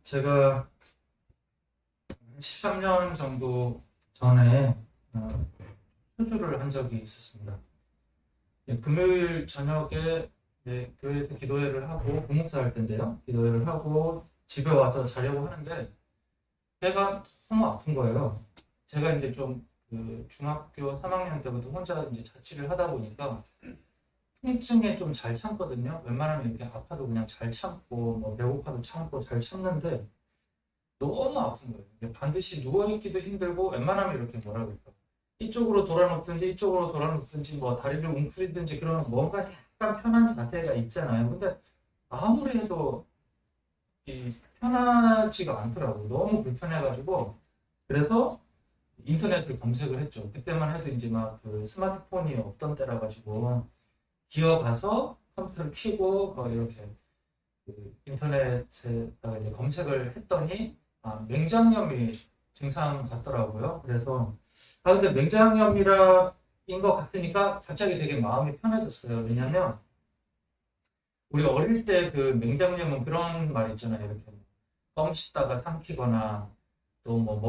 제가 13년 정도 전에 수술을 한 적이 있었습니다. 금요일 저녁에 교회에서 기도회를 하고 부목사 할 때인데요. 기도회를 하고 집에 와서 자려고 하는데 배가 너무 아픈 거예요. 제가 이제 좀그 중학교 3학년 때부터 혼자 이제 자취를 하다 보니까 통증에 좀 잘 참거든요. 웬만하면 이렇게 아파도 그냥 잘 참고 뭐 배고파도 참고 잘 참는데 너무 아픈 거예요. 이게 반드시 누워있기도 힘들고 웬만하면 이렇게 뭐라 그럴까 이쪽으로 돌아눕든지 이쪽으로 돌아눕든지 뭐 다리를 웅크리든지 그런 뭔가 약간 편한 자세가 있잖아요. 근데 아무리 해도 이 편하지가 않더라고요. 너무 불편해가지고 그래서 인터넷을 검색을 했죠. 그때만 해도 이제 막 그 스마트폰이 없던 때라 가지고 기어가서 컴퓨터를 켜고 뭐 이렇게 그 인터넷에다가 이제 검색을 했더니 맹장염이 증상 같더라고요. 그래서 근데 맹장염이라인 것 같으니까 갑자기 되게 마음이 편해졌어요. 왜냐면 우리 어릴 때 그 맹장염은 그런 말 있잖아요. 이렇게 껌 씹다가 삼키거나 또 뭐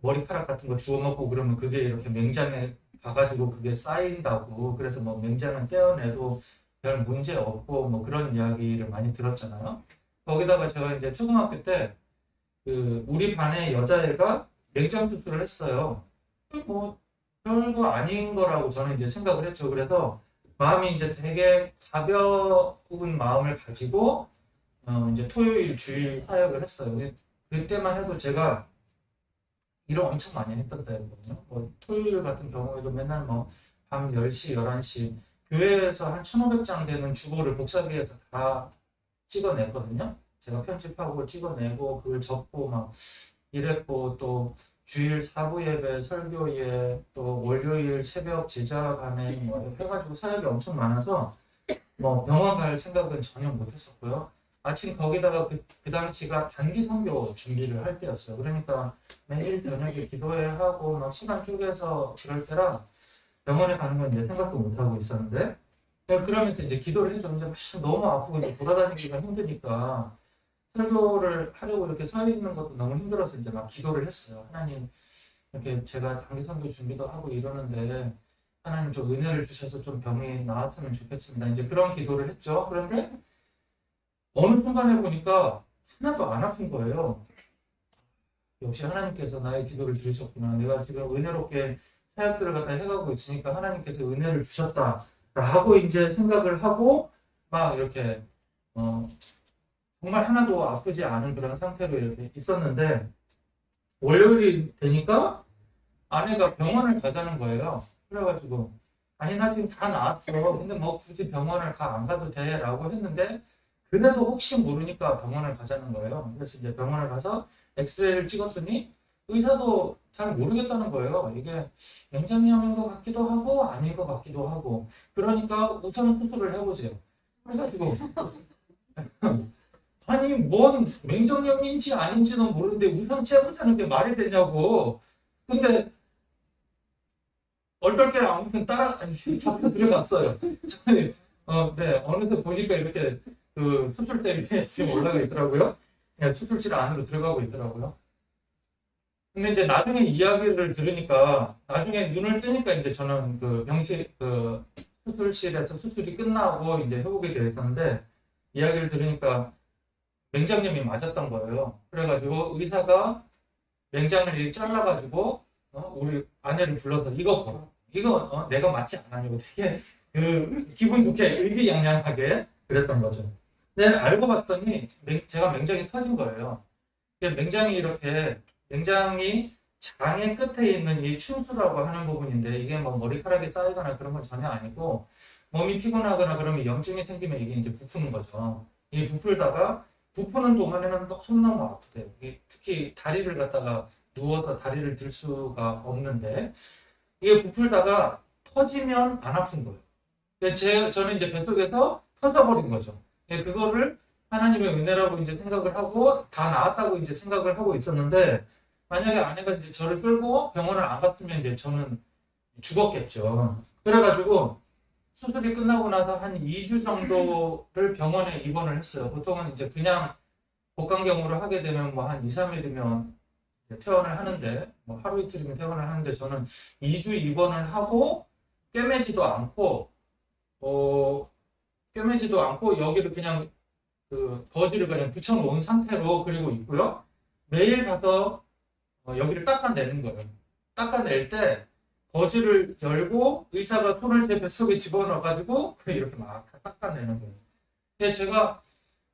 머리카락 같은 거 주워 먹고 그러면 그게 이렇게 맹장에 가가지고 그게 쌓인다고. 그래서 뭐 맹장은 떼어내도 별 문제 없고 뭐 그런 이야기를 많이 들었잖아요. 거기다가 제가 이제 초등학교 때 그 우리 반의 여자애가 맹장 수술을 했어요. 뭐 별거 아닌 거라고 저는 이제 생각을 했죠. 그래서 마음이 이제 되게 가벼운 마음을 가지고 이제 토요일 주일 사역을 했어요. 그때만 해도 제가 일을 엄청 많이 했던 때거든요. 뭐 토요일 같은 경우에도 맨날 뭐 밤 10시, 11시 교회에서 한 1,500장 되는 주보를 복사기에서 다 찍어냈거든요. 제가 편집하고 찍어내고 그걸 적고 막 이랬고 또 주일 사부 예배, 설교예, 또 월요일 새벽 제자 간에 뭐 이렇게 해가지고 사역이 엄청 많아서 뭐 병원 갈 생각은 전혀 못했었고요. 마침 거기다가 그 당시가 단기 선교 준비를 할 때였어요. 그러니까 매일 저녁에 기도회 하고 막 시간 쪼개서 그럴 때라 병원에 가는 건 이제 생각도 못 하고 있었는데 그러면서 이제 기도를 해줬는데 막 너무 아프고 이제 돌아다니기가 힘드니까 설교를 하려고 이렇게 서 있는 것도 너무 힘들어서 이제 막 기도를 했어요. 하나님, 이렇게 제가 단기 선교 준비도 하고 이러는데 하나님 좀 은혜를 주셔서 좀 병이 나았으면 좋겠습니다. 이제 그런 기도를 했죠. 그런데 어느 순간에 보니까 하나도 안 아픈 거예요. 역시 하나님께서 나의 기도를 들으셨구나. 내가 지금 은혜롭게 사역들을 갖다 해가고 있으니까 하나님께서 은혜를 주셨다라고 이제 생각을 하고 막 이렇게 어, 정말 하나도 아프지 않은 그런 상태로 이렇게 있었는데 월요일이 되니까 아내가 병원을 가자는 거예요. 그래가지고 아니 나 지금 다 나았어. 근데 뭐 굳이 병원을 안 가도 돼라고 했는데 그래도 혹시 모르니까 병원을 가자는 거예요. 그래서 이제 병원을 가서 엑스레이를 찍었더니 의사도 잘 모르겠다는 거예요. 이게 맹장염인 것 같기도 하고 아닌 것 같기도 하고 그러니까 우선 수술을 해보세요. 그래가지고 아니 뭔 맹장염인지 아닌지는 모르는데 우선 째보자는 게 말이 되냐고. 근데 얼떨결에 아무튼 잡혀 들어갔어요. 저는 네 어느새 보니까 이렇게 그 수술대에 지금 올라가 있더라고요. 네, 수술실 안으로 들어가고 있더라고요. 근데 이제 나중에 이야기를 들으니까 나중에 눈을 뜨니까 이제 저는 그 병실 그 수술실에서 수술이 끝나고 이제 회복이 되어 있었는데 이야기를 들으니까 맹장염이 맞았던 거예요. 그래가지고 의사가 맹장을 이렇게 잘라가지고 우리 아내를 불러서 이거 보라. 이거 내가 맞지 않았냐고 되게 그 기분 좋게 의기양양하게 그랬던 거죠. 근데 알고 봤더니 제가 맹장이 터진 거예요. 맹장이 이렇게 맹장이 장의 끝에 있는 이 충수라고 하는 부분인데 이게 뭐 머리카락이 쌓이거나 그런 건 전혀 아니고 몸이 피곤하거나 그러면 염증이 생기면 이게 이제 부푸는 거죠. 이게 부풀다가 부푸는 동안에는 너무너무 아프대요. 특히 다리를 갖다가 누워서 다리를 들 수가 없는데 이게 부풀다가 터지면 안 아픈 거예요. 저는 이제 뱃속에서 터져버린 거죠. 그거를 하나님의 은혜라고 이제 생각을 하고 다 나았다고 이제 생각을 하고 있었는데 만약에 아내가 이제 저를 끌고 병원을 안 갔으면 이제 저는 죽었겠죠. 그래가지고 수술이 끝나고 나서 한 2주 정도를 병원에 입원을 했어요. 보통은 이제 그냥 복강경으로 하게 되면 뭐 한 2, 3일이면 퇴원을 하는데, 뭐 하루 이틀이면 퇴원을 하는데, 저는 2주 입원을 하고 꿰매지도 않고 꿰매지도 않고 여기를 그냥 그 거지를 그냥 붙여놓은 상태로 그리고 있고요. 매일 가서 여기를 닦아내는 거예요. 닦아낼 때 거즈를 열고 의사가 손을 제 뱃속에 집어넣어가지고 이렇게 막 닦아내는 거예요. 근데 제가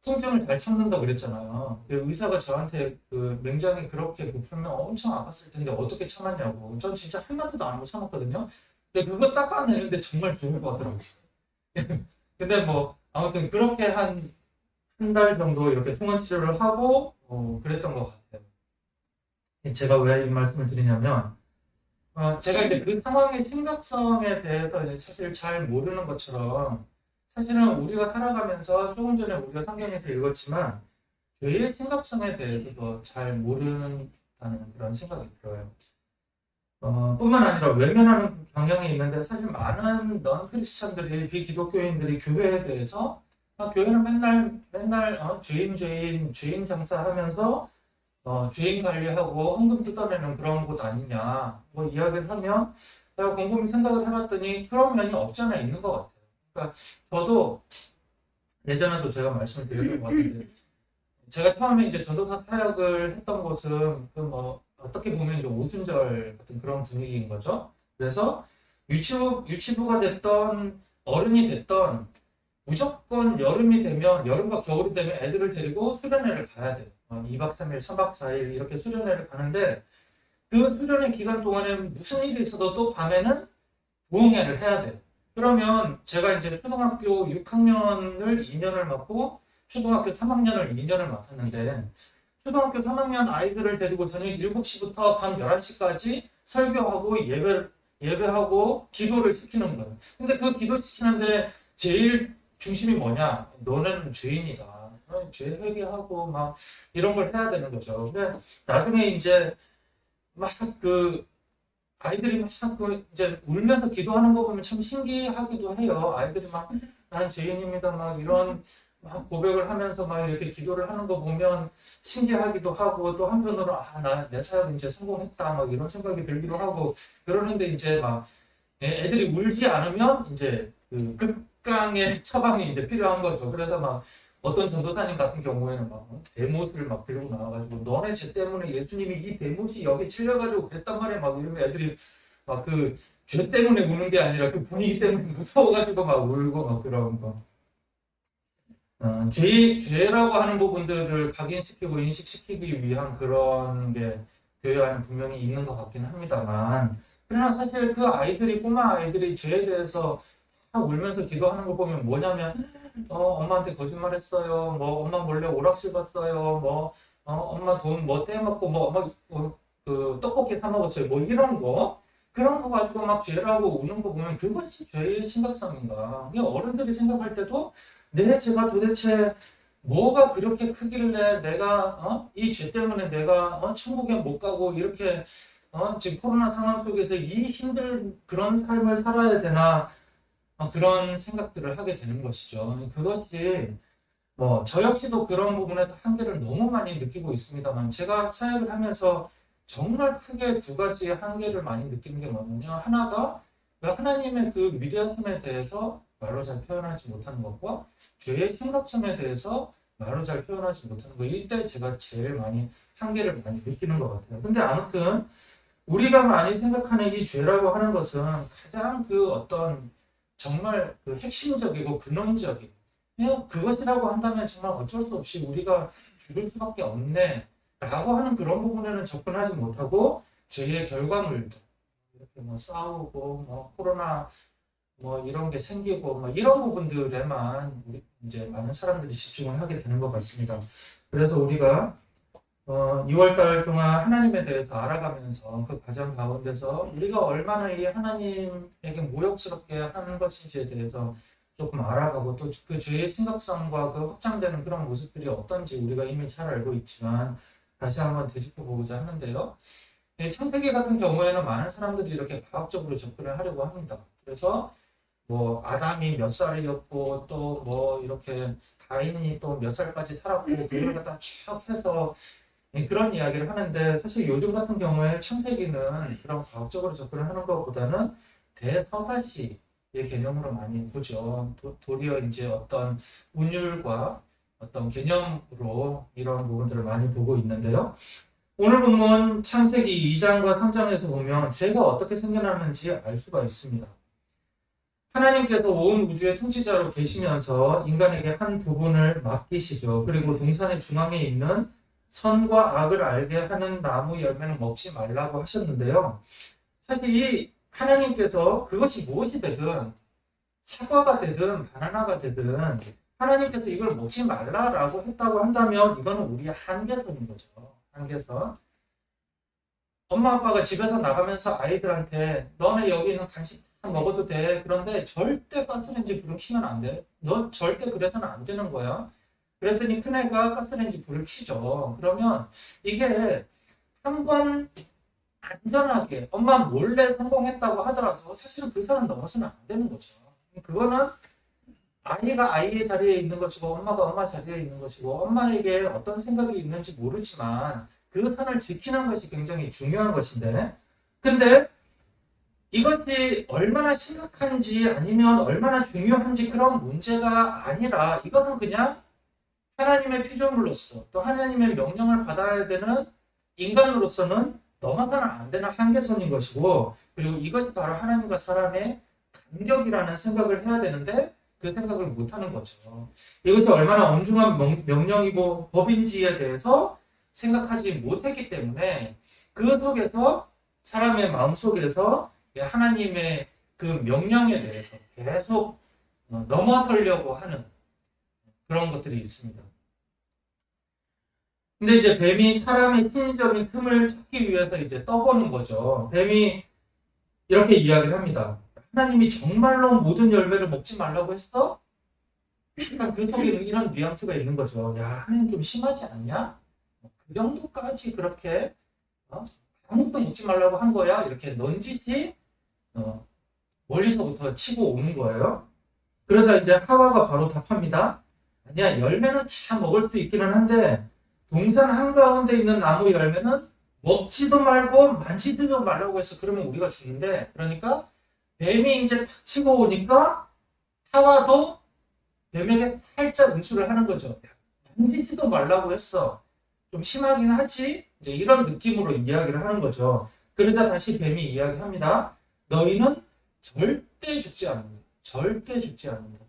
통증을 잘 참는다고 그랬잖아요. 의사가 저한테 그 맹장이 그렇게 부풀면 엄청 아팠을 텐데 어떻게 참았냐고. 전 진짜 한마디도 안 하고 참았거든요. 근데 그거 닦아내는데 정말 죽을 것 같더라고요. 근데 뭐 아무튼 그렇게 한 달 정도 이렇게 통원 치료를 하고 그랬던 것 같아요. 제가 왜 이 말씀을 드리냐면 제가 이제 그 상황의 심각성에 대해서 이제 사실 잘 모르는 것처럼 사실은 우리가 살아가면서 조금 전에 우리가 성경에서 읽었지만 죄의 심각성에 대해서도 잘 모른다는 그런 생각이 들어요. 뿐만 아니라 외면하는 경향이 있는데 사실 많은 넌 크리스찬들이 비기독교인들이 교회에 대해서 교회는 맨날 죄인 장사하면서 주행 관리하고 헌금 뜯어내는 그런 곳 아니냐 뭐 이야기를 하면 제가 곰곰이 생각을 해봤더니 그런 면이 없지 않아 있는 것 같아요. 그러니까 저도 예전에도 제가 말씀을 드렸던 것 같은데 제가 처음에 이제 전도사 사역을 했던 곳은 그 뭐 어떻게 보면 이제 오순절 같은 그런 분위기인 거죠. 그래서 유치부가 됐던 어른이 됐던 무조건 여름이 되면 여름과 겨울이 되면 애들을 데리고 수련회를 가야 돼요. 2박 3일, 3박 4일 이렇게 수련회를 가는데 그 수련회 기간 동안에 무슨 일이 있어도 또 밤에는 부흥회를 해야 돼요. 그러면 제가 이제 초등학교 6학년을 2년을 맡고 초등학교 3학년을 2년을 맡았는데 초등학교 3학년 아이들을 데리고 저녁 7시부터 밤 11시까지 설교하고 예배하고 기도를 시키는 거예요. 근데 그 기도 시키는데 제일 중심이 뭐냐? 너는 죄인이다. 죄 회개하고 막 이런 걸 해야 되는 거죠. 근데 나중에 이제 막 그 아이들이 막 그 이제 울면서 기도하는 거 보면 참 신기하기도 해요. 아이들이 막 난 죄인입니다. 막 이런 막 고백을 하면서 막 이렇게 기도를 하는 거 보면 신기하기도 하고 또 한편으로 나 내 사역 이제 성공했다 막 이런 생각이 들기도 하고 그러는데 이제 막 애들이 울지 않으면 이제 그 극강의 처방이 이제 필요한 거죠. 그래서 막 어떤 전도사님 같은 경우에는 막 대못을 막 들고 나와가지고 너네 죄 때문에 예수님이 이 대못이 여기 찔려가지고 그랬단 말이야 막 이러면 애들이 막 그 죄 때문에 우는 게 아니라 그 분위기 때문에 무서워가지고 막 울고 막 그런 거. 죄라고 하는 부분들을 각인시키고 인식시키기 위한 그런 게 교회 안에 분명히 있는 것 같긴 합니다만 그러나 사실 그 아이들이 꼬마 아이들이 죄에 대해서 울면서 기도하는 거 보면 뭐냐면 엄마한테 거짓말했어요. 뭐 엄마 몰래 오락실 봤어요. 뭐 엄마 돈 뭐 떼먹고 뭐 엄마 그 떡볶이 사 먹었어요. 뭐 이런 거 그런 거 가지고 막 죄라고 우는 거 보면 그것이 죄의 심각성인가? 그냥 어른들이 생각할 때도 내 죄가 도대체 뭐가 그렇게 크길래 내가 이 죄 때문에 내가 천국에 못 가고 이렇게 지금 코로나 상황 속에서 이 힘든 그런 삶을 살아야 되나 그런 생각들을 하게 되는 것이죠. 그것이 뭐 저 역시도 그런 부분에서 한계를 너무 많이 느끼고 있습니다만 제가 사역을 하면서 정말 크게 두 가지의 한계를 많이 느끼는 게 뭐냐면 하나가 하나님의 그 위대하심에 대해서 말로 잘 표현하지 못하는 것과 죄의 심각성에 대해서 말로 잘 표현하지 못하는 것 이때 제가 제일 많이 한계를 많이 느끼는 것 같아요. 근데 아무튼 우리가 많이 생각하는 이 죄라고 하는 것은 가장 그 어떤 정말 그 핵심적이고 근원적인 그것이라고 한다면 정말 어쩔 수 없이 우리가 죽을 수밖에 없네 라고 하는 그런 부분에는 접근하지 못하고 죄의 결과물들 이렇게 뭐 싸우고 뭐 코로나 뭐 이런 게 생기고 뭐 이런 부분들에만 우리 이제 많은 사람들이 집중을 하게 되는 것 같습니다. 그래서 우리가 2월달 동안 하나님에 대해서 알아가면서 그 과정 가운데서 우리가 얼마나 이 하나님에게 모욕스럽게 하는 것인지에 대해서 조금 알아가고 또 그 죄의 심각성과 그 확장되는 그런 모습들이 어떤지 우리가 이미 잘 알고 있지만 다시 한번 되짚어보고자 하는데요. 창세기 같은 경우에는 많은 사람들이 이렇게 과학적으로 접근을 하려고 합니다. 그래서 뭐 아담이 몇 살이었고 또 뭐 이렇게 가인이 또 몇 살까지 살았고 그걸 갖다 쭉 해서 그런 이야기를 하는데 사실 요즘 같은 경우에 창세기는 그런 과학적으로 접근을 하는 것보다는 대서사시의 개념으로 많이 보죠. 도리어 이제 어떤 운율과 어떤 개념으로 이런 부분들을 많이 보고 있는데요. 오늘 본문 창세기 2장과 3장에서 보면 죄가 어떻게 생겨나는지 알 수가 있습니다. 하나님께서 온 우주의 통치자로 계시면서 인간에게 한 부분을 맡기시죠. 그리고 동산의 중앙에 있는 선과 악을 알게 하는 나무 열매는 먹지 말라고 하셨는데요. 사실 이 하나님께서 그것이 무엇이 되든 사과가 되든 바나나가 되든 하나님께서 이걸 먹지 말라라고 했다고 한다면 이거는 우리의 한계선인 거죠. 한계선. 엄마 아빠가 집에서 나가면서 아이들한테 너네 여기 있는 간식 다 먹어도 돼. 그런데 절대 가스레인지 불을 켜면 안 돼. 너 절대 그래서는 안 되는 거야. 그랬더니 큰애가 가스레인지 불을 켜죠. 그러면 이게 한번 안전하게 엄마 몰래 성공했다고 하더라도 사실은 그 선은 넘어서는 안 되는 거죠. 그거는 아이가 아이의 자리에 있는 것이고 엄마가 엄마 자리에 있는 것이고 엄마에게 어떤 생각이 있는지 모르지만 그 선을 지키는 것이 굉장히 중요한 것인데 근데 이것이 얼마나 심각한지 아니면 얼마나 중요한지 그런 문제가 아니라 이것은 그냥 하나님의 피조물로서 또 하나님의 명령을 받아야 되는 인간으로서는 넘어서는 안 되는 한계선인 것이고 그리고 이것이 바로 하나님과 사람의 간격이라는 생각을 해야 되는데 그 생각을 못하는 거죠. 이것이 얼마나 엄중한 명령이고 법인지에 대해서 생각하지 못했기 때문에 그 속에서 사람의 마음속에서 하나님의 그 명령에 대해서 계속 넘어서려고 하는 그런 것들이 있습니다. 근데 이제 뱀이 사람의 심리적인 틈을 찾기 위해서 이제 떠보는 거죠. 뱀이 이렇게 이야기를 합니다. 하나님이 정말로 모든 열매를 먹지 말라고 했어? 그러니까 그 속에는 이런 뉘앙스가 있는 거죠. 야, 하나님 좀 심하지 않냐? 그 정도까지 그렇게 아무것도 먹지 말라고 한 거야? 이렇게 넌지시 멀리서부터 치고 오는 거예요. 그래서 이제 하와가 바로 답합니다. 아니야, 열매는 다 먹을 수 있기는 한데 동산 한가운데 있는 나무 열매는 먹지도 말고 만지지도 말라고 해서 그러면 우리가 죽는데 그러니까 뱀이 이제 탁 치고 오니까 하와도 뱀에게 살짝 응수를 하는 거죠. 만지지도 말라고 했어. 좀 심하긴 하지? 이제 이런 느낌으로 이야기를 하는 거죠. 그러자 다시 뱀이 이야기합니다. 너희는 절대 죽지 않는다. 절대 죽지 않는다.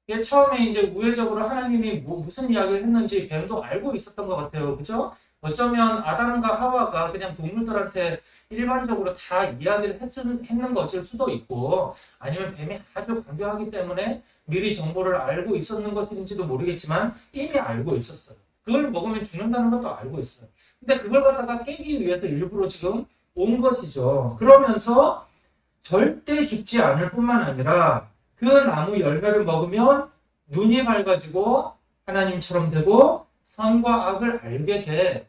이게 처음에 이제 우회적으로 하나님이 무슨 이야기를 했는지 뱀도 알고 있었던 것 같아요. 그죠? 어쩌면 아담과 하와가 그냥 동물들한테 일반적으로 다 이야기를 했는 것일 수도 있고 아니면 뱀이 아주 강교하기 때문에 미리 정보를 알고 있었는 것인지도 모르겠지만 이미 알고 있었어요. 그걸 먹으면 죽는다는 것도 알고 있어요. 근데 그걸 갖다가 깨기 위해서 일부러 지금 온 것이죠. 그러면서 절대 죽지 않을 뿐만 아니라 그 나무 열매를 먹으면 눈이 밝아지고 하나님처럼 되고 선과 악을 알게 돼.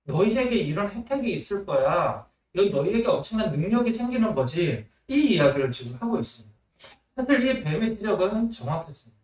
너희에게 이런 혜택이 있을 거야. 여기 너희에게 엄청난 능력이 생기는 거지. 이 이야기를 지금 하고 있습니다. 사실 이 뱀의 지적은 정확했습니다.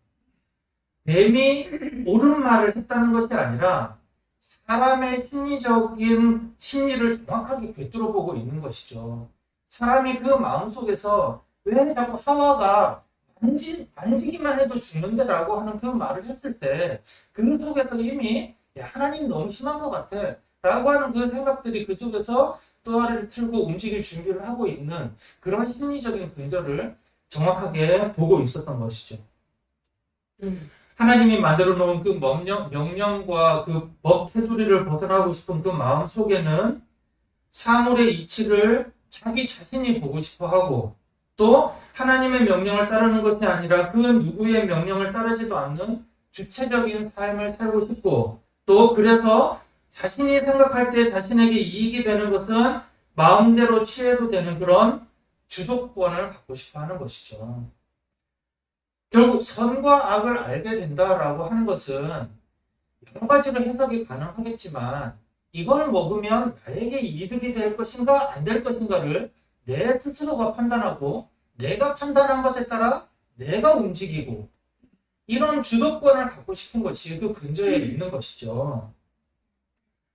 뱀이 옳은 말을 했다는 것이 아니라 사람의 심리적인 심리를 정확하게 꿰뚫어 보고 있는 것이죠. 사람이 그 마음속에서 왜 자꾸 하와가 만지기만 해도 죽는데라고 하는 그 말을 했을 때 그 속에서 이미 하나님 너무 심한 것 같아 라고 하는 그 생각들이 그 속에서 또아를 틀고 움직일 준비를 하고 있는 그런 심리적인 근저를 정확하게 보고 있었던 것이죠. 하나님이 만들어 놓은 그 명령과 그 법 테두리를 벗어나고 싶은 그 마음 속에는 사물의 이치를 자기 자신이 보고 싶어 하고 또 하나님의 명령을 따르는 것이 아니라 그 누구의 명령을 따르지도 않는 주체적인 삶을 살고 싶고 또 그래서 자신이 생각할 때 자신에게 이익이 되는 것은 마음대로 취해도 되는 그런 주도권을 갖고 싶어 하는 것이죠. 결국 선과 악을 알게 된다라고 하는 것은 여러 가지로 해석이 가능하겠지만 이걸 먹으면 나에게 이득이 될 것인가 안 될 것인가를 내 스스로가 판단하고 내가 판단한 것에 따라 내가 움직이고 이런 주도권을 갖고 싶은 것이 그 근저에 있는 것이죠.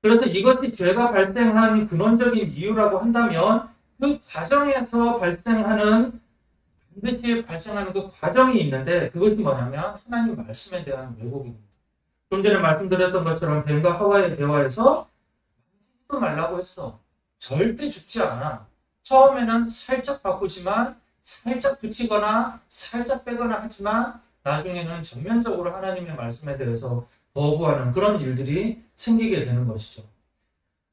그래서 이것이 죄가 발생한 근원적인 이유라고 한다면 그 과정에서 반드시 발생하는 그 과정이 있는데 그것이 뭐냐면 하나님 말씀에 대한 왜곡입니다. 좀 전에 말씀드렸던 것처럼 뱀과 하와의 대화에서 죽지 말라고 했어. 절대 죽지 않아. 처음에는 살짝 바꾸지만 살짝 붙이거나 살짝 빼거나 하지만 나중에는 전면적으로 하나님의 말씀에 대해서 거부하는 그런 일들이 생기게 되는 것이죠.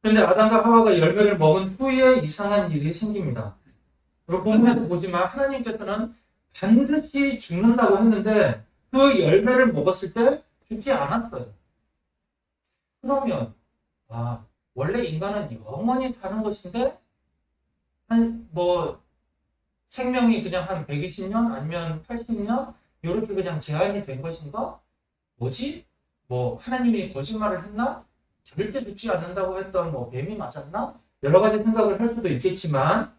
그런데 아담과 하와가 열매를 먹은 후에 이상한 일이 생깁니다. 그리고 본문에서 보지만 하나님께서는 반드시 죽는다고 했는데 그 열매를 먹었을 때 죽지 않았어요. 그러면 원래 인간은 영원히 사는 것인데 생명이 그냥 한 120년 아니면 80년 이렇게 그냥 제한이 된 것인가? 뭐지? 하나님이 거짓말을 했나? 절대 죽지 않는다고 했던 뱀이 맞았나? 여러 가지 생각을 할 수도 있겠지만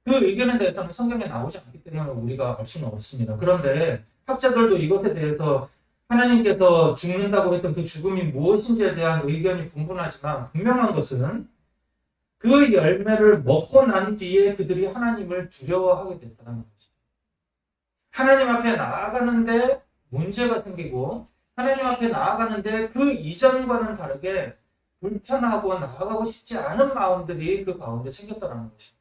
그 의견에 대해서는 성경에 나오지 않기 때문에 우리가 알 수는 없습니다. 그런데 학자들도 이것에 대해서 하나님께서 죽는다고 했던 그 죽음이 무엇인지에 대한 의견이 분분하지만 분명한 것은 그 열매를 먹고 난 뒤에 그들이 하나님을 두려워하게 됐다는 것이죠. 하나님 앞에 나아가는데 문제가 생기고 하나님 앞에 나아가는데 그 이전과는 다르게 불편하고 나아가고 싶지 않은 마음들이 그 가운데 생겼다는 것이죠.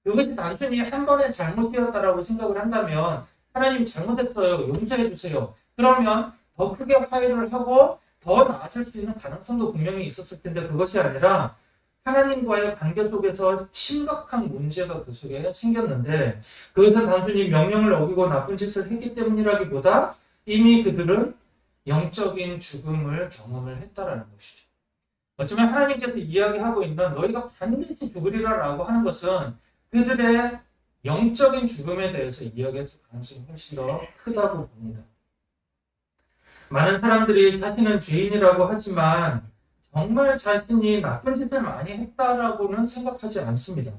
그것이 단순히 한 번의 잘못이었다라고 생각을 한다면 하나님 잘못했어요. 용서해 주세요. 그러면 더 크게 화해를 하고 더 나아질 수 있는 가능성도 분명히 있었을 텐데 그것이 아니라 하나님과의 관계 속에서 심각한 문제가 그 속에 생겼는데 그것은 단순히 명령을 어기고 나쁜 짓을 했기 때문이라기보다 이미 그들은 영적인 죽음을 경험을 했다라는 것이죠. 어쩌면 하나님께서 이야기하고 있는 너희가 반드시 죽으리라라고 하는 것은 그들의 영적인 죽음에 대해서 이야기했을 가능성이 훨씬 더 크다고 봅니다. 많은 사람들이 자신은 죄인이라고 하지만 정말 자신이 나쁜 짓을 많이 했다라고는 생각하지 않습니다.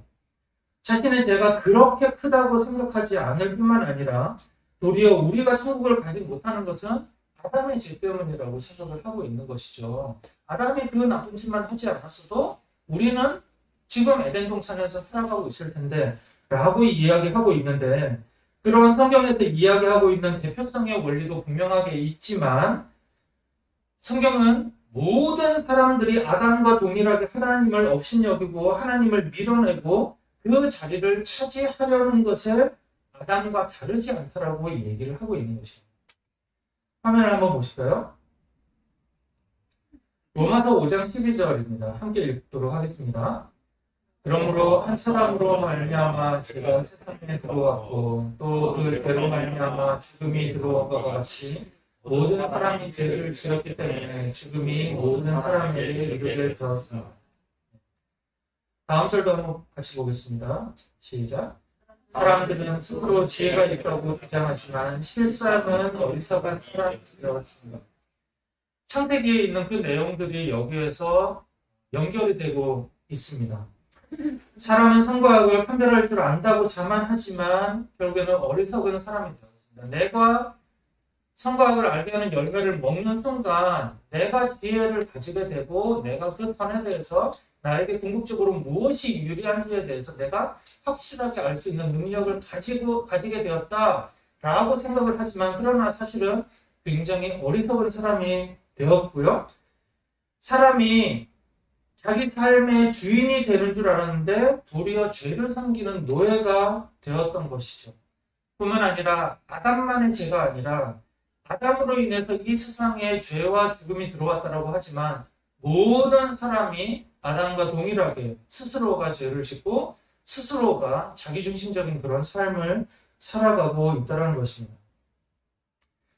자신의 죄가 그렇게 크다고 생각하지 않을 뿐만 아니라 도리어 우리가 천국을 가지 못하는 것은 아담의 죄 때문이라고 생각을 하고 있는 것이죠. 아담이 그 나쁜 짓만 하지 않았어도 우리는 지금 에덴 동산에서 살아가고 있을 텐데 라고 이야기하고 있는데 그런 성경에서 이야기하고 있는 대표성의 원리도 분명하게 있지만 성경은 모든 사람들이 아담과 동일하게 하나님을 업신여기고 하나님을 밀어내고 그 자리를 차지하려는 것에 아담과 다르지 않다라고 얘기를 하고 있는 것입니다. 화면을 한번 보실까요? 로마서 5장 12절입니다. 함께 읽도록 하겠습니다. 그러므로 한 사람으로 말미암아 죄가 세상에 들어왔고 또 그 죄로 말미암아 죽음이 들어온 것과 같이 모든 사람이 죄를 지었기 때문에 죽음이 모든 사람에게 이르게 되었습니다. 다음 절도 한번 같이 보겠습니다. 시작. 사람들은 스스로 지혜가 있다고 주장하지만 실상은 어리석은 사람들이었습니다. 창세기에 있는 그 내용들이 여기에서 연결이 되고 있습니다. 사람은 선과 악을 판별할 줄 안다고 자만하지만 결국에는 어리석은 사람이 되었습니다. 내가 선과 악을 알게 하는 열매를 먹는 순간 내가 지혜를 가지게 되고 내가 그 선에 대해서 나에게 궁극적으로 무엇이 유리한지에 대해서 내가 확실하게 알 수 있는 능력을 가지게 되었다라고 생각을 하지만 그러나 사실은 굉장히 어리석은 사람이 되었고요. 사람이 자기 삶의 주인이 되는 줄 알았는데 도리어 죄를 섬기는 노예가 되었던 것이죠. 뿐만 아니라 아담만의 죄가 아니라 아담으로 인해서 이 세상에 죄와 죽음이 들어왔다라고 하지만 모든 사람이 아담과 동일하게 스스로가 죄를 짓고 스스로가 자기중심적인 그런 삶을 살아가고 있다는 것입니다.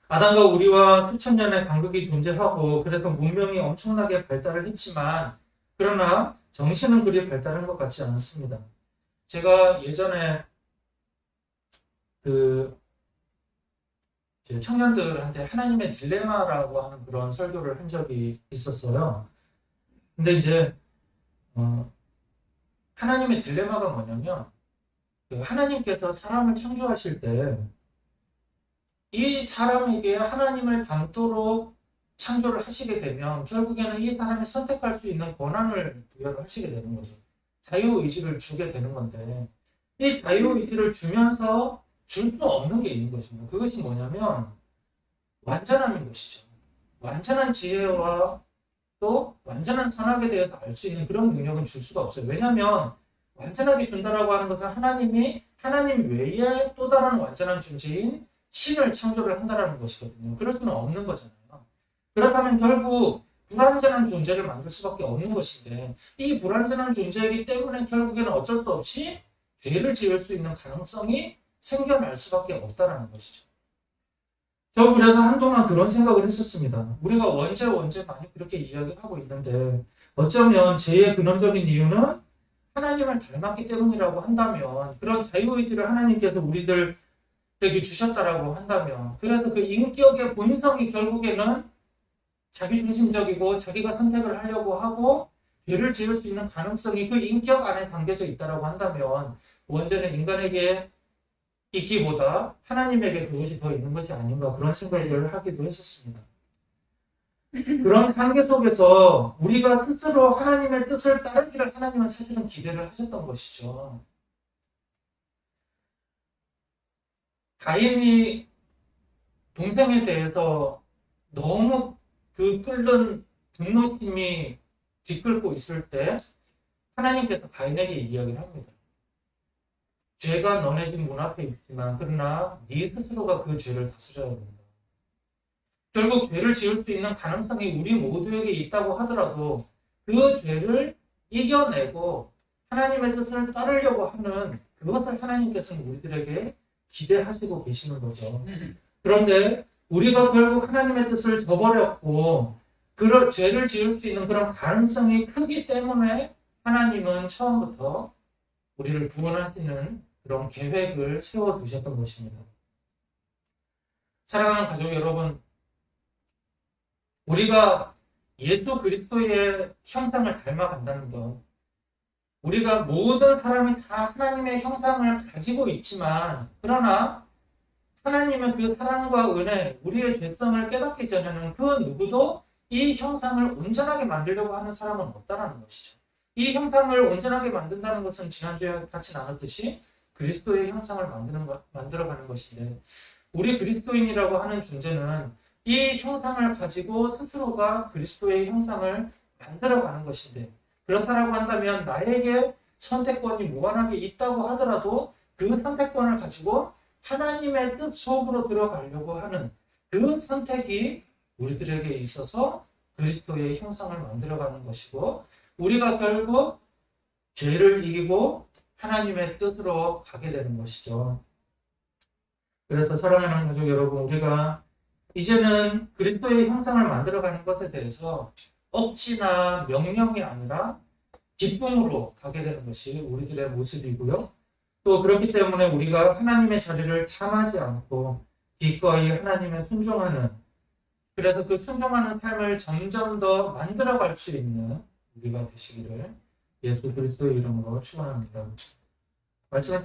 아담과 우리와 수천 년의 간극이 존재하고 그래서 문명이 엄청나게 발달을 했지만 그러나 정신은 그리 발달한 것 같지 않습니다. 제가 예전에 청년들한테 하나님의 딜레마라고 하는 그런 설교를 한 적이 있었어요. 근데 이제 하나님의 딜레마가 뭐냐면 그 하나님께서 사람을 창조하실 때 이 사람에게 하나님을 닮도록 창조를 하시게 되면 결국에는 이 사람이 선택할 수 있는 권한을 부여를 하시게 되는 거죠. 자유의지를 주게 되는 건데 이 자유의지를 주면서 줄 수 없는 게 있는 것입니다. 그것이 뭐냐면 완전함인 것이죠. 완전한 지혜와 또 완전한 선악에 대해서 알 수 있는 그런 능력은 줄 수가 없어요. 왜냐하면 완전하게 준다라고 하는 것은 하나님이 하나님 외에 또 다른 완전한 존재인 신을 창조를 한다라는 것이거든요. 그럴 수는 없는 거잖아요. 그렇다면 결국 불완전한 존재를 만들 수밖에 없는 것인데 이 불완전한 존재이기 때문에 결국에는 어쩔 수 없이 죄를 지을 수 있는 가능성이 생겨날 수밖에 없다라는 것이죠. 저 그래서 한동안 그런 생각을 했었습니다. 우리가 원죄 많이 그렇게 이야기하고 있는데 어쩌면 죄의 근원적인 이유는 하나님을 닮았기 때문이라고 한다면 그런 자유의지를 하나님께서 우리들에게 주셨다라고 한다면 그래서 그 인격의 본성이 결국에는 자기중심적이고 자기가 선택을 하려고 하고 죄를 지을 수 있는 가능성이 그 인격 안에 담겨져 있다라고 한다면 원죄는 인간에게 있기보다 하나님에게 그것이 더 있는 것이 아닌가 그런 생각을 하기도 했었습니다. 그런 한계 속에서 우리가 스스로 하나님의 뜻을 따르기를 하나님은 사실은 기대를 하셨던 것이죠. 가인이 동생에 대해서 너무 그 끓는 분노심이 뒤끓고 있을 때 하나님께서 가인에게 이야기를 합니다. 죄가 너네 집 문 앞에 있지만 그러나 네 스스로가 그 죄를 다스려야 된다. 결국 죄를 지을 수 있는 가능성이 우리 모두에게 있다고 하더라도 그 죄를 이겨내고 하나님의 뜻을 따르려고 하는 그것을 하나님께서는 우리들에게 기대하시고 계시는 거죠. 그런데 우리가 결국 하나님의 뜻을 저버렸고 그런 죄를 지을 수 있는 그런 가능성이 크기 때문에 하나님은 처음부터 우리를 구원하시는 그런 계획을 세워두셨던 것입니다. 사랑하는 가족 여러분, 우리가 예수 그리스도의 형상을 닮아간다는 것, 우리가 모든 사람이 다 하나님의 형상을 가지고 있지만 그러나 하나님은 그 사랑과 은혜, 우리의 죄성을 깨닫기 전에는 그 누구도 이 형상을 온전하게 만들려고 하는 사람은 없다는 것이죠. 이 형상을 온전하게 만든다는 것은 지난주에 같이 나눴듯이 그리스도의 형상을 만들어가는 것인데 우리 그리스도인이라고 하는 존재는 이 형상을 가지고 스스로가 그리스도의 형상을 만들어가는 것인데 그렇다고 한다면 나에게 선택권이 무한하게 있다고 하더라도 그 선택권을 가지고 하나님의 뜻 속으로 들어가려고 하는 그 선택이 우리들에게 있어서 그리스도의 형상을 만들어가는 것이고 우리가 결국 죄를 이기고 하나님의 뜻으로 가게 되는 것이죠. 그래서 사랑하는 가족 여러분, 우리가 이제는 그리스도의 형상을 만들어가는 것에 대해서 억지나 명령이 아니라 기쁨으로 가게 되는 것이 우리들의 모습이고요. 또 그렇기 때문에 우리가 하나님의 자리를 탐하지 않고 기꺼이 하나님에 순종하는 그래서 그 순종하는 삶을 점점 더 만들어갈 수 있는 우리가 되시기를 예수 그리스도의 이름으로 축원합니다. 말씀을